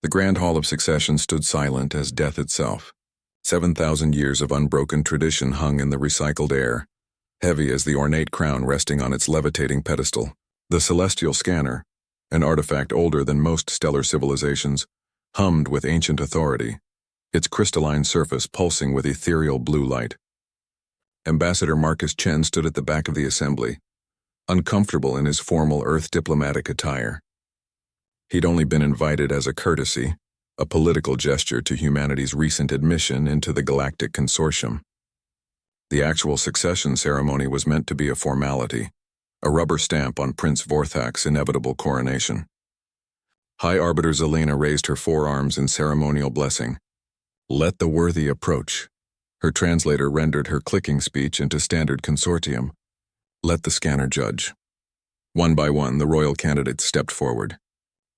The Grand Hall of Succession stood silent as death itself. 7,000 years of unbroken tradition hung in the recycled air, heavy as the ornate crown resting on its levitating pedestal. The celestial scanner, an artifact older than most stellar civilizations, hummed with ancient authority, its crystalline surface pulsing with ethereal blue light. Ambassador Marcus Chen stood at the back of the assembly, uncomfortable in his formal Earth diplomatic attire. He'd only been invited as a courtesy, a political gesture to humanity's recent admission into the Galactic Consortium. The actual succession ceremony was meant to be a formality, a rubber stamp on Prince Vorthak's inevitable coronation. High Arbiter Zelena raised her forearms in ceremonial blessing. "Let the worthy approach." Her translator rendered her clicking speech into standard consortium. "Let the scanner judge." One by one, the royal candidates stepped forward.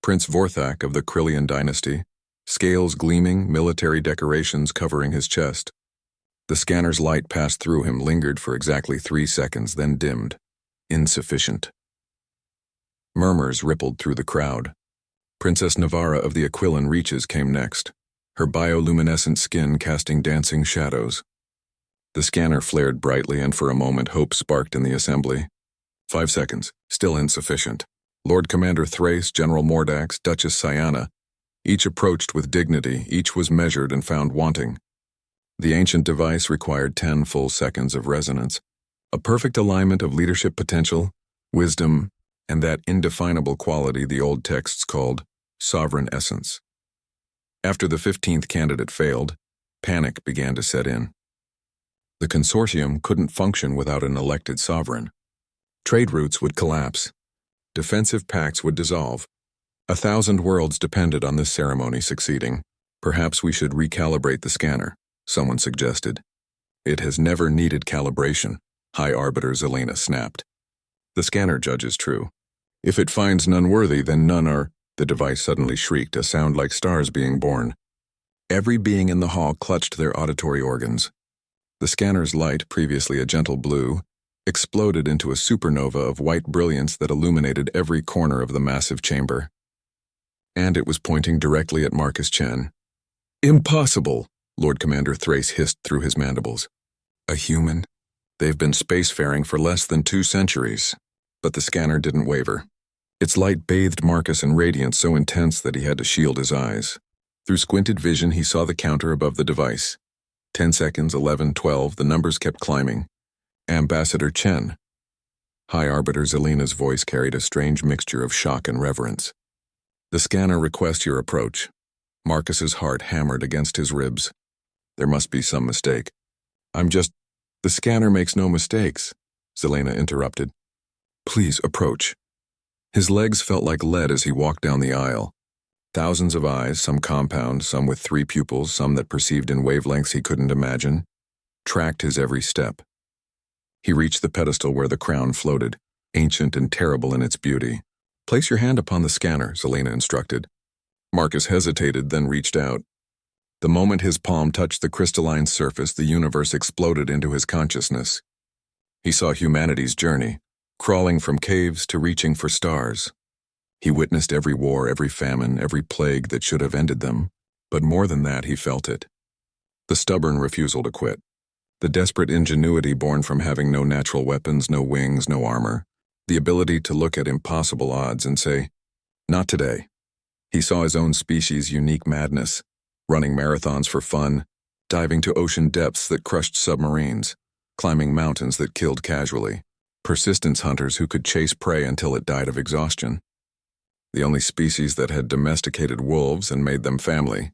Prince Vorthak of the Krillian dynasty, scales gleaming, military decorations covering his chest. The scanner's light passed through him, lingered for exactly 3 seconds, then dimmed. Insufficient. Murmurs rippled through the crowd. Princess Navara of the Aquilan Reaches came next, her bioluminescent skin casting dancing shadows. The scanner flared brightly, and for a moment hope sparked in the assembly. 5 seconds, still insufficient. Lord Commander Thrace, General Mordax, Duchess Cyana, each approached with dignity, each was measured and found wanting. The ancient device required 10 full seconds of resonance, a perfect alignment of leadership potential, wisdom, and that indefinable quality the old texts called sovereign essence. After the 15th candidate failed, panic began to set in. The consortium couldn't function without an elected sovereign. Trade routes would collapse. Defensive pacts would dissolve. 1,000 worlds depended on this ceremony succeeding. "Perhaps we should recalibrate the scanner," someone suggested. "It has never needed calibration," High Arbiter Zelena snapped. "The scanner judges true. If it finds none worthy, then none are—" The device suddenly shrieked, a sound like stars being born. Every being in the hall clutched their auditory organs. The scanner's light, previously a gentle blue, exploded into a supernova of white brilliance that illuminated every corner of the massive chamber. And it was pointing directly at Marcus Chen. "Impossible!" Lord Commander Thrace hissed through his mandibles. "A human? They've been spacefaring for less than 2 centuries." But the scanner didn't waver. Its light bathed Marcus in radiance so intense that he had to shield his eyes. Through squinted vision, he saw the counter above the device. 10 seconds, 11, 12, the numbers kept climbing. "Ambassador Chen." High Arbiter Zelena's voice carried a strange mixture of shock and reverence. "The scanner requests your approach." Marcus's heart hammered against his ribs. There must be some mistake. "The scanner makes no mistakes," Zelena interrupted. "Please approach." His legs felt like lead as he walked down the aisle. Thousands of eyes, some compound, some with 3 pupils, some that perceived in wavelengths he couldn't imagine, tracked his every step. He reached the pedestal where the crown floated, ancient and terrible in its beauty. "Place your hand upon the scanner," Zelena instructed. Marcus hesitated, then reached out. The moment his palm touched the crystalline surface, the universe exploded into his consciousness. He saw humanity's journey, crawling from caves to reaching for stars. He witnessed every war, every famine, every plague that should have ended them, but more than that, he felt it. The stubborn refusal to quit. The desperate ingenuity born from having no natural weapons, no wings, no armor. The ability to look at impossible odds and say, "Not today." He saw his own species' unique madness, running marathons for fun, diving to ocean depths that crushed submarines, climbing mountains that killed casually, persistence hunters who could chase prey until it died of exhaustion. The only species that had domesticated wolves and made them family.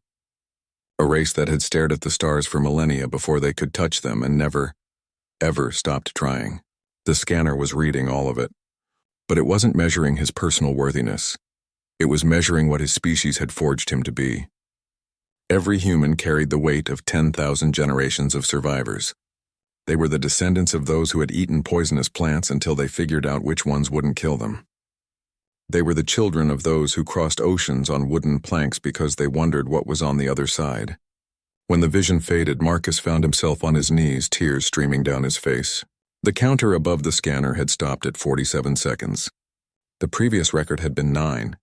A race that had stared at the stars for millennia before they could touch them and never, ever stopped trying. The scanner was reading all of it. But it wasn't measuring his personal worthiness. It was measuring what his species had forged him to be. Every human carried the weight of 10,000 generations of survivors. They were the descendants of those who had eaten poisonous plants until they figured out which ones wouldn't kill them. They were the children of those who crossed oceans on wooden planks because they wondered what was on the other side. When the vision faded, Marcus found himself on his knees, tears streaming down his face. The counter above the scanner had stopped at 47 seconds. The previous record had been 9.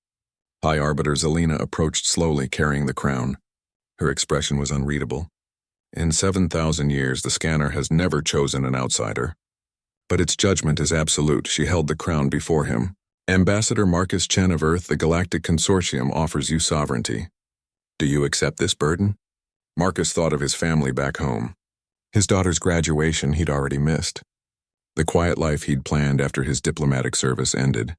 High Arbiter Zelina approached slowly, carrying the crown. Her expression was unreadable. In 7,000 years, the scanner has never chosen an outsider. But its judgment is absolute. She held the crown before him. Ambassador Marcus Chen of Earth, the Galactic Consortium offers you sovereignty. Do you accept this burden? Marcus thought of his family back home. His daughter's graduation he'd already missed. The quiet life he'd planned after his diplomatic service ended.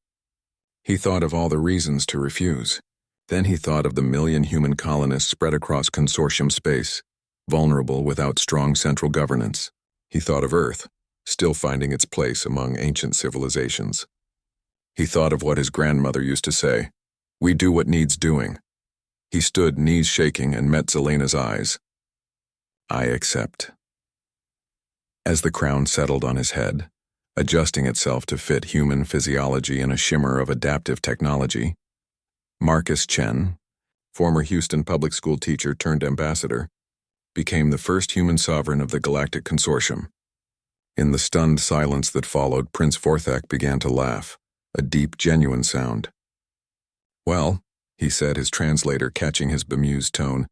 He thought of all the reasons to refuse. Then he thought of the 1,000,000 human colonists spread across consortium space, vulnerable without strong central governance. He thought of Earth, still finding its place among ancient civilizations. He thought of what his grandmother used to say, "We do what needs doing." He stood, knees shaking, and met Zelina's eyes. "I accept." As the crown settled on his head, adjusting itself to fit human physiology in a shimmer of adaptive technology, Marcus Chen, former Houston public school teacher turned ambassador, became the first human sovereign of the Galactic Consortium. In the stunned silence that followed, Prince Forthak began to laugh, a deep, genuine sound. "Well," he said, his translator catching his bemused tone,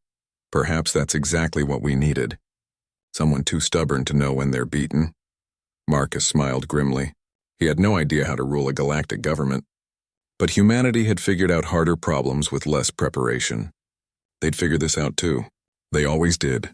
"perhaps that's exactly what we needed. Someone too stubborn to know when they're beaten." Marcus smiled grimly. He had no idea how to rule a galactic government. But humanity had figured out harder problems with less preparation. They'd figure this out too. They always did.